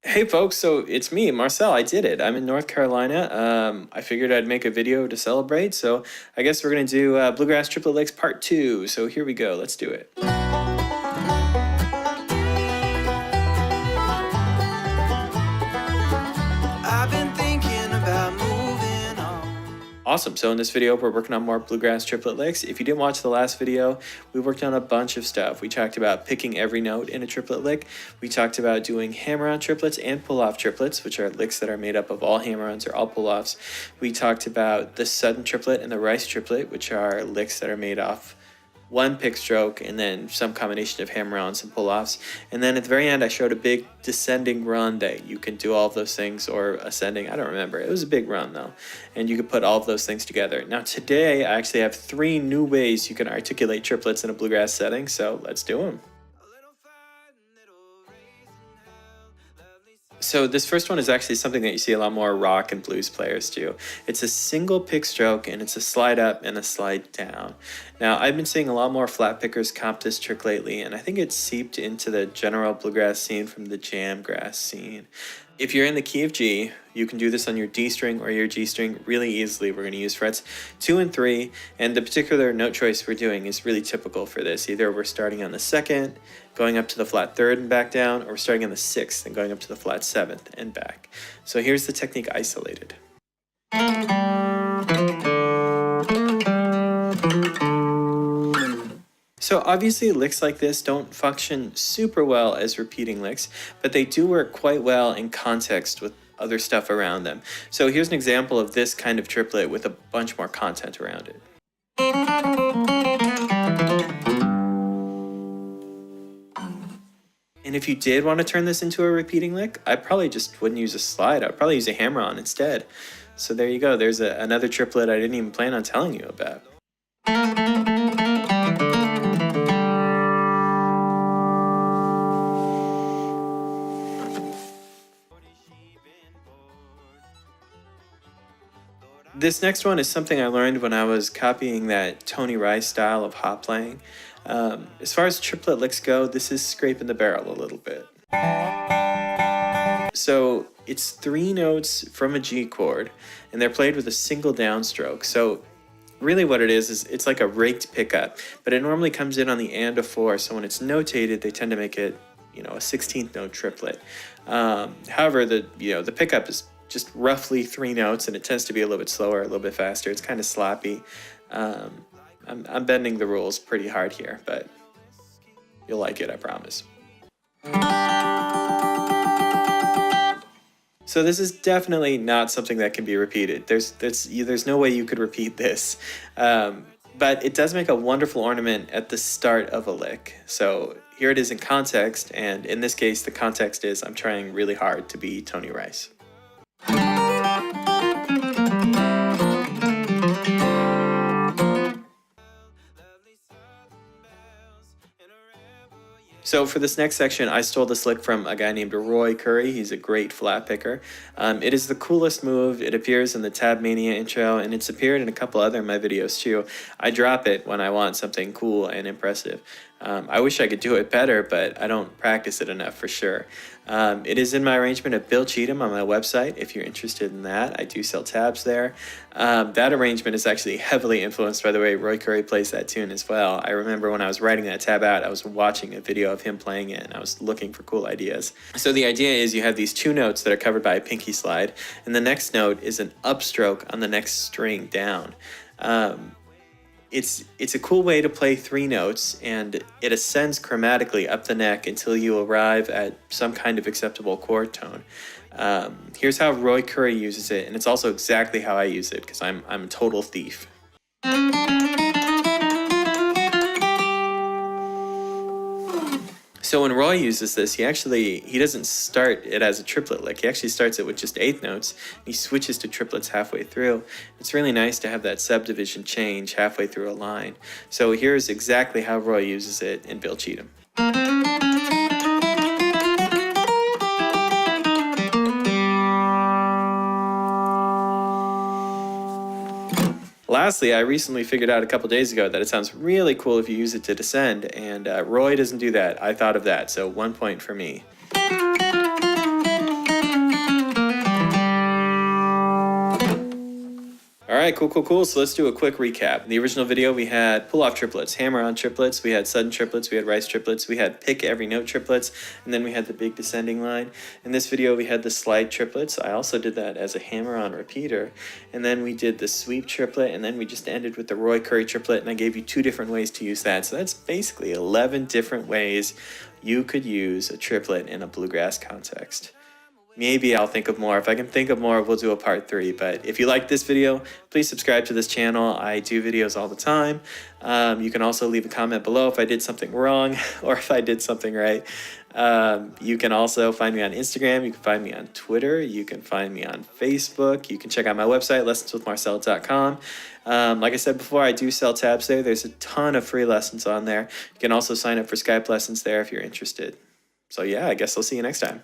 Hey folks, so it's me, Marcel. I did it. I'm in North Carolina. I figured I'd make a video to celebrate, so I guess we're gonna do Bluegrass Triplet Lakes Part 2. So here we go, let's do it. I've been thinking about moving on. Awesome, so in this video we're working on more Bluegrass Triplet Licks. If you didn't watch the last video, we worked on a bunch of stuff. We talked about picking every note in a triplet lick. We talked about doing hammer-on triplets and pull-off triplets, which are licks that are made up of all hammer-ons or all pull-offs. We talked about the sudden triplet and the rice triplet, which are licks that are made off one pick stroke and then some combination of hammer-ons and pull-offs. And then at the very end, I showed a big descending run that you can do all of those things, or ascending, I don't remember. It was a big run though. And you could put all of those things together. Now today, I actually have 3 new ways you can articulate triplets in a bluegrass setting, so let's do them. So this first one is actually something that you see a lot more rock and blues players do. It's a single pick stroke and it's a slide up and a slide down. Now I've been seeing a lot more flat pickers comp this trick lately, and I think it's seeped into the general bluegrass scene from the jam grass scene. If you're in the key of G, you can do this on your D string or your G string really easily. We're going to use frets 2 and 3, and the particular note choice we're doing is really typical for this. Either we're starting on the 2nd, going up to the flat 3rd and back down, or we're starting on the 6th and going up to the flat 7th and back. So here's the technique isolated. So obviously licks like this don't function super well as repeating licks, but they do work quite well in context with other stuff around them. So here's an example of this kind of triplet with a bunch more content around it. And if you did want to turn this into a repeating lick, I probably just wouldn't use a slide. I'd probably use a hammer-on instead. So there you go. There's another triplet I didn't even plan on telling you about. This next one is something I learned when I was copying that Tony Rice style of hop playing. As far as triplet licks go, this is scraping the barrel a little bit. So it's 3 notes from a G chord, and they're played with a single downstroke. So really what it is it's like a raked pickup, but it normally comes in on the and of 4. So when it's notated, they tend to make it, a 16th note triplet. However, the pickup is just roughly 3 notes, and it tends to be a little bit slower, a little bit faster. It's kind of sloppy. I'm bending the rules pretty hard here, but you'll like it, I promise. So this is definitely not something that can be repeated. There's no way you could repeat this. But it does make a wonderful ornament at the start of a lick. So here it is in context, and in this case, the context is I'm trying really hard to be Tony Rice. So for this next section, I stole this lick from a guy named Roy Currie. He's a great flat picker. It is the coolest move. It appears in the Tab Mania intro, and it's appeared in a couple other of my videos too. I drop it when I want something cool and impressive. I wish I could do it better, but I don't practice it enough for sure. It is in my arrangement of Bill Cheatham on my website. If you're interested in that, I do sell tabs there. That arrangement is actually heavily influenced by the way Roy Currie plays that tune as well. I remember when I was writing that tab out, I was watching a video of him playing it, and I was looking for cool ideas. So the idea is you have these 2 notes that are covered by a pinky slide, and the next note is an upstroke on the next string down. It's a cool way to play 3 notes, and it ascends chromatically up the neck until you arrive at some kind of acceptable chord tone. Here's how Roy Currie uses it, and it's also exactly how I use it, because I'm a total thief. So when Roy uses this, he doesn't start it as a triplet lick. He actually starts it with just 8th notes. And he switches to triplets halfway through. It's really nice to have that subdivision change halfway through a line. So here's exactly how Roy uses it in Bill Cheatham. Lastly, I recently figured out a couple days ago that it sounds really cool if you use it to descend, and Roy doesn't do that. I thought of that, so 1 point for me. right, cool. So let's do a quick recap. In the original video, we had pull-off triplets, hammer-on triplets, we had sudden triplets, we had rice triplets, we had pick every note triplets, and then we had the big descending line. In this video, we had the slide triplets. I also did that as a hammer-on repeater. And then we did the sweep triplet, and then we just ended with the Roy Currie triplet, and I gave you 2 different ways to use that. So that's basically 11 different ways you could use a triplet in a bluegrass context. Maybe I'll think of more. If I can think of more, we'll do a part 3. But if you like this video, please subscribe to this channel. I do videos all the time. You can also leave a comment below if I did something wrong or if I did something right. You can also find me on Instagram. You can find me on Twitter. You can find me on Facebook. You can check out my website, lessonswithmarcel.com. Like I said before, I do sell tabs there. There's a ton of free lessons on there. You can also sign up for Skype lessons there if you're interested. So yeah, I guess I'll see you next time.